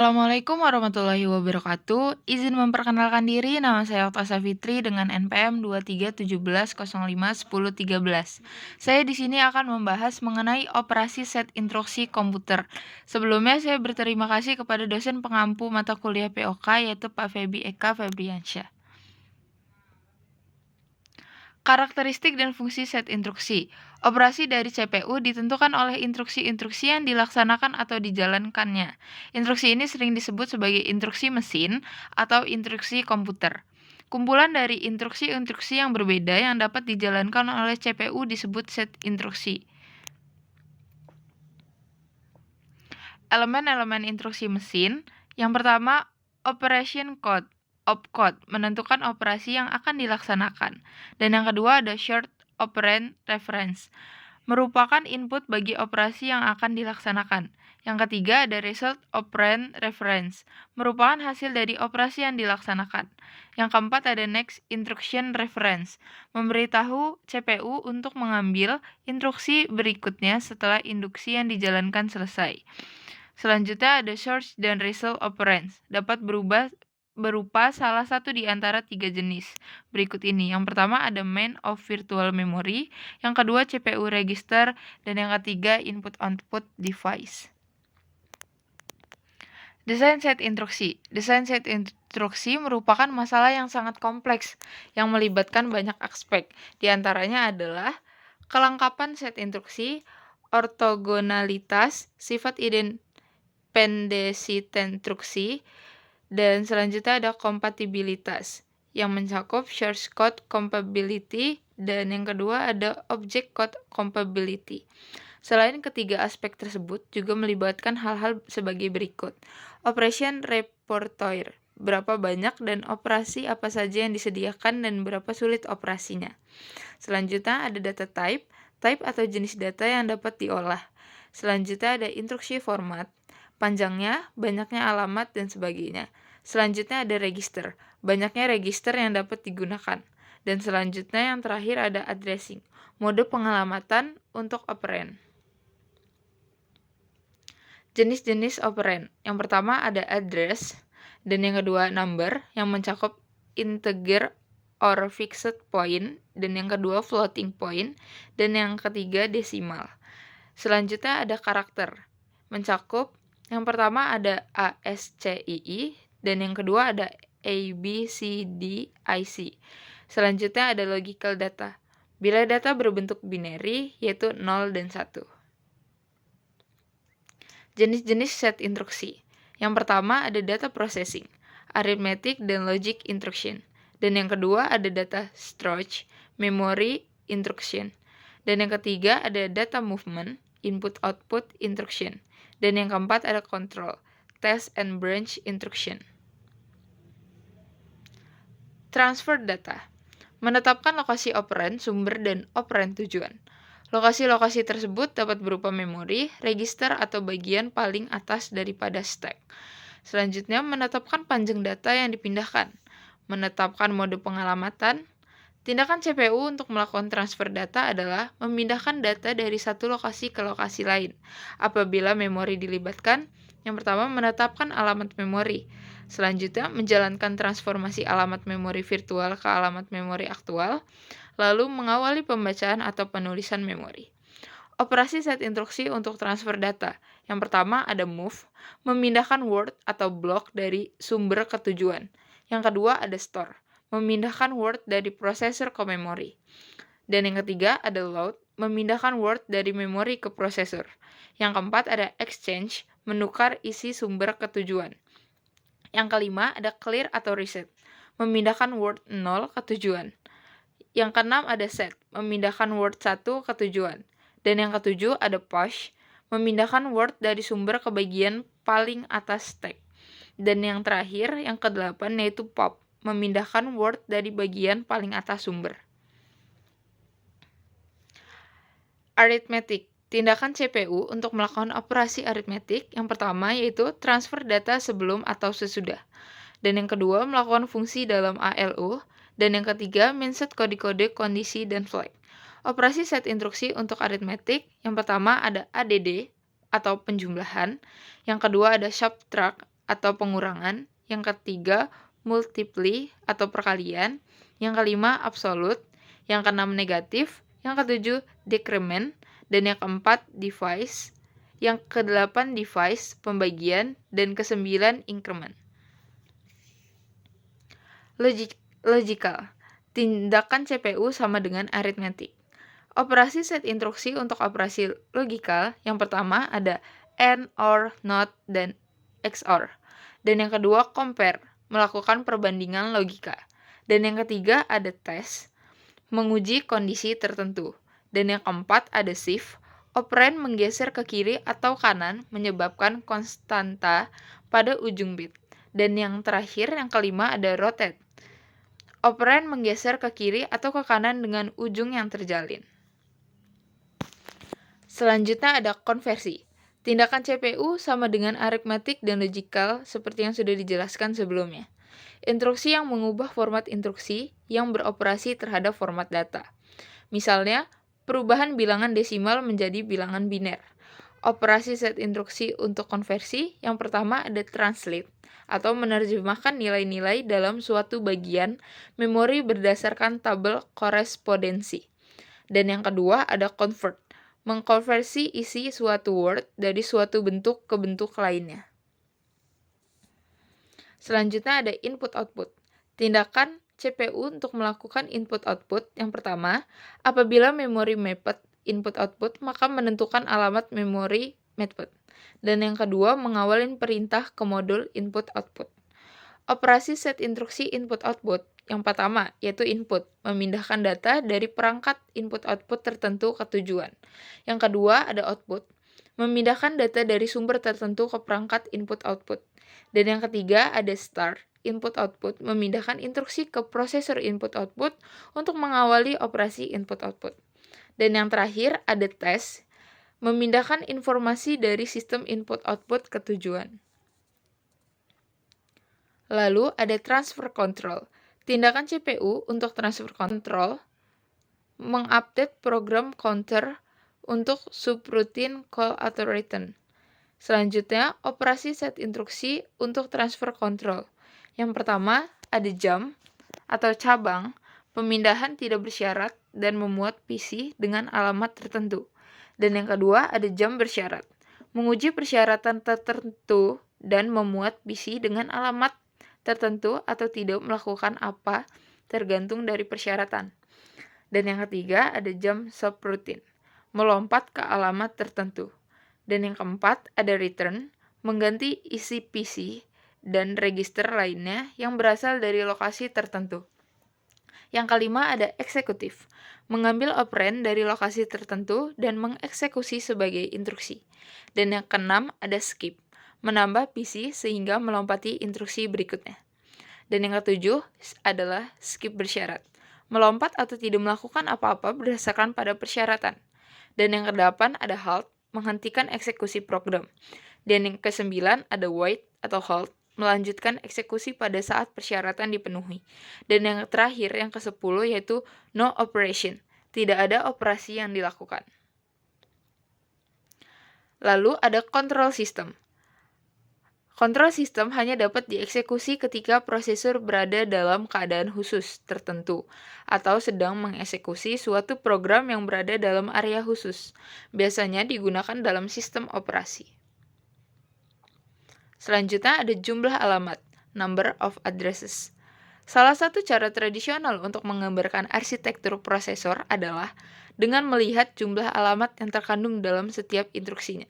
Assalamualaikum warahmatullahi wabarakatuh. Izin memperkenalkan diri, nama saya Oktasa Fitri dengan NPM 2317051013. Saya di sini akan membahas mengenai operasi set instruksi komputer. Sebelumnya saya berterima kasih kepada dosen pengampu mata kuliah POK yaitu Pak Febi Eka Febriansyah. Karakteristik dan fungsi set instruksi. Operasi dari CPU ditentukan oleh instruksi-instruksi yang dilaksanakan atau dijalankannya. Instruksi ini sering disebut sebagai instruksi mesin atau instruksi komputer. Kumpulan dari instruksi-instruksi yang berbeda yang dapat dijalankan oleh CPU disebut set instruksi. Elemen-elemen instruksi mesin. Yang pertama, operation code. Opcode menentukan operasi yang akan dilaksanakan. Dan yang kedua ada short operand reference, merupakan input bagi operasi yang akan dilaksanakan. Yang ketiga ada result operand reference, merupakan hasil dari operasi yang dilaksanakan. Yang keempat ada next instruction reference, memberitahu CPU untuk mengambil instruksi berikutnya setelah induksi yang dijalankan selesai. Selanjutnya ada source dan result operands, dapat berupa salah satu di antara 3 jenis berikut ini. Yang pertama ada main of virtual memory, yang kedua CPU register, dan yang ketiga input-output device. Desain set instruksi. Desain set instruksi merupakan masalah yang sangat kompleks yang melibatkan banyak aspek. Di antaranya adalah kelengkapan set instruksi, ortogonalitas, sifat independensi instruksi, dan selanjutnya ada kompatibilitas yang mencakup source code compatibility, dan yang kedua ada object code compatibility. Selain ketiga aspek tersebut juga melibatkan hal-hal sebagai berikut. Operation repertoire, berapa banyak dan operasi apa saja yang disediakan dan berapa sulit operasinya. Selanjutnya ada data type atau jenis data yang dapat diolah. Selanjutnya ada instruksi format, panjangnya, banyaknya alamat, dan sebagainya. Selanjutnya ada register, banyaknya register yang dapat digunakan. Dan selanjutnya yang terakhir ada addressing, mode pengalamatan untuk operand. Jenis-jenis operand. Yang pertama ada address, dan yang kedua number yang mencakup integer or fixed point, dan yang kedua floating point, dan yang ketiga desimal. Selanjutnya ada karakter, mencakup yang pertama ada A, S, C, I, I, dan yang kedua ada A, B, C, D, I, C. Selanjutnya ada logical data, bila data berbentuk binary yaitu 0 dan 1. Jenis-jenis set instruksi. Yang pertama ada data processing, arithmetic dan logic instruction. Dan yang kedua ada data storage, memory instruction. Dan yang ketiga ada data movement, input-output instruction. Dan yang keempat ada control, test and branch instruction. Transfer data, menetapkan lokasi operand, sumber, dan operand tujuan. Lokasi-lokasi tersebut dapat berupa memori, register, atau bagian paling atas daripada stack. Selanjutnya, menetapkan panjang data yang dipindahkan. Menetapkan mode pengalamatan. Tindakan CPU untuk melakukan transfer data adalah memindahkan data dari satu lokasi ke lokasi lain. Apabila memori dilibatkan, yang pertama menetapkan alamat memori. Selanjutnya, menjalankan transformasi alamat memori virtual ke alamat memori aktual, lalu mengawali pembacaan atau penulisan memori. Operasi set instruksi untuk transfer data. Yang pertama ada move, memindahkan word atau block dari sumber ke tujuan. Yang kedua ada store, memindahkan word dari prosesor ke memori. Dan yang ketiga ada load, memindahkan word dari memori ke prosesor. Yang keempat ada exchange, menukar isi sumber ke tujuan. Yang kelima ada clear atau reset, memindahkan word 0 ke tujuan. Yang keenam ada set, memindahkan word 1 ke tujuan. Dan yang ketujuh ada push, memindahkan word dari sumber ke bagian paling atas stack. Dan yang terakhir, yang kedelapan yaitu pop, memindahkan word dari bagian paling atas sumber. Arithmetic, tindakan CPU untuk melakukan operasi aritmetik. Yang pertama yaitu transfer data sebelum atau sesudah. Dan yang kedua melakukan fungsi dalam ALU. Dan yang ketiga menset kode-kode kondisi dan flag. Operasi set instruksi untuk aritmetik, yang pertama ada ADD atau penjumlahan, yang kedua ada subtract atau pengurangan, yang ketiga multiply atau perkalian, yang kelima absolute, yang keenam negatif, yang ketujuh decrement, dan yang keempat divised, yang kedelapan device pembagian, dan kesembilan increment. Logical. Tindakan CPU sama dengan arithmetic. Operasi set instruksi untuk operasi logikal, yang pertama ada AND, OR, NOT, dan XOR. Dan yang kedua compare, melakukan perbandingan logika. Dan yang ketiga ada test, menguji kondisi tertentu. Dan yang keempat ada shift, operand menggeser ke kiri atau kanan menyebabkan konstanta pada ujung bit. Dan yang terakhir, yang kelima ada rotate, operand menggeser ke kiri atau ke kanan dengan ujung yang terjalin. Selanjutnya ada konversi. Tindakan CPU sama dengan arithmetic dan logical seperti yang sudah dijelaskan sebelumnya. Instruksi yang mengubah format instruksi yang beroperasi terhadap format data. Misalnya, perubahan bilangan desimal menjadi bilangan biner. Operasi set instruksi untuk konversi, yang pertama ada translate, atau menerjemahkan nilai-nilai dalam suatu bagian memori berdasarkan tabel korespondensi. Dan yang kedua ada convert, mengkonversi isi suatu word dari suatu bentuk ke bentuk lainnya. Selanjutnya ada input-output. Tindakan CPU untuk melakukan input-output, yang pertama, apabila memori mapped input-output, maka menentukan alamat memori mapped. Dan yang kedua, mengawalin perintah ke modul input-output. Operasi set instruksi input-output, yang pertama, yaitu input, memindahkan data dari perangkat input-output tertentu ke tujuan. Yang kedua, ada output, memindahkan data dari sumber tertentu ke perangkat input-output. Dan yang ketiga, ada start, input-output, memindahkan instruksi ke prosesor input-output untuk mengawali operasi input-output. Dan yang terakhir, ada test, memindahkan informasi dari sistem input-output ke tujuan. Lalu ada transfer control. Tindakan CPU untuk transfer control mengupdate program counter untuk subroutine call atau return. Selanjutnya, operasi set instruksi untuk transfer control. Yang pertama, ada jump atau cabang, pemindahan tidak bersyarat dan memuat PC dengan alamat tertentu. Dan yang kedua, ada jump bersyarat, menguji persyaratan tertentu dan memuat PC dengan alamat tertentu atau tidak melakukan apa tergantung dari persyaratan. Dan yang ketiga ada jump subroutine, melompat ke alamat tertentu. Dan yang keempat ada return, mengganti isi PC dan register lainnya yang berasal dari lokasi tertentu. Yang kelima ada eksekutif, mengambil operand dari lokasi tertentu dan mengeksekusi sebagai instruksi. Dan yang keenam ada skip, menambah PC sehingga melompati instruksi berikutnya. Dan yang ketujuh adalah skip bersyarat, melompat atau tidak melakukan apa-apa berdasarkan pada persyaratan. Dan yang kedelapan ada halt, menghentikan eksekusi program. Dan yang kesembilan ada wait atau halt, melanjutkan eksekusi pada saat persyaratan dipenuhi. Dan yang terakhir, yang ke-10 yaitu no operation, tidak ada operasi yang dilakukan. Lalu ada control system. Control system hanya dapat dieksekusi ketika prosesor berada dalam keadaan khusus tertentu atau sedang mengeksekusi suatu program yang berada dalam area khusus. Biasanya digunakan dalam sistem operasi. Selanjutnya ada jumlah alamat, number of addresses. Salah satu cara tradisional untuk menggambarkan arsitektur prosesor adalah dengan melihat jumlah alamat yang terkandung dalam setiap instruksinya.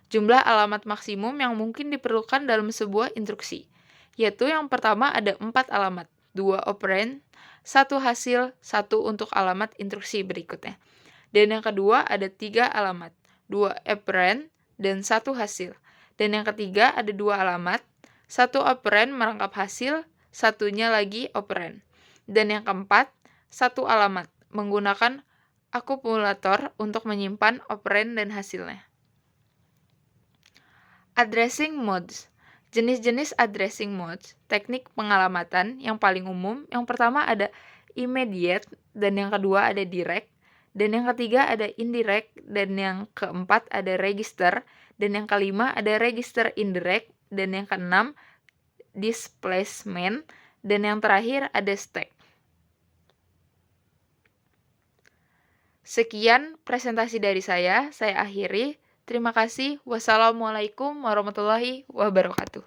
Jumlah alamat maksimum yang mungkin diperlukan dalam sebuah instruksi, yaitu yang pertama ada 4 alamat, 2 operand, 1 hasil, 1 untuk alamat instruksi berikutnya. Dan yang kedua ada 3 alamat, 2 operand, dan 1 hasil. Dan yang ketiga ada 2 alamat, 1 operand merangkap hasil, satunya lagi operand. Dan yang keempat, 1 alamat, menggunakan akumulator untuk menyimpan operand dan hasilnya. Addressing modes. Jenis-jenis addressing modes, teknik pengalamatan yang paling umum, yang pertama ada immediate, dan yang kedua ada direct, dan yang ketiga ada indirect, dan yang keempat ada register, dan yang kelima ada register indirect, dan yang keenam displacement, dan yang terakhir ada stack. Sekian presentasi dari saya akhiri. Terima kasih. Wassalamualaikum warahmatullahi wabarakatuh.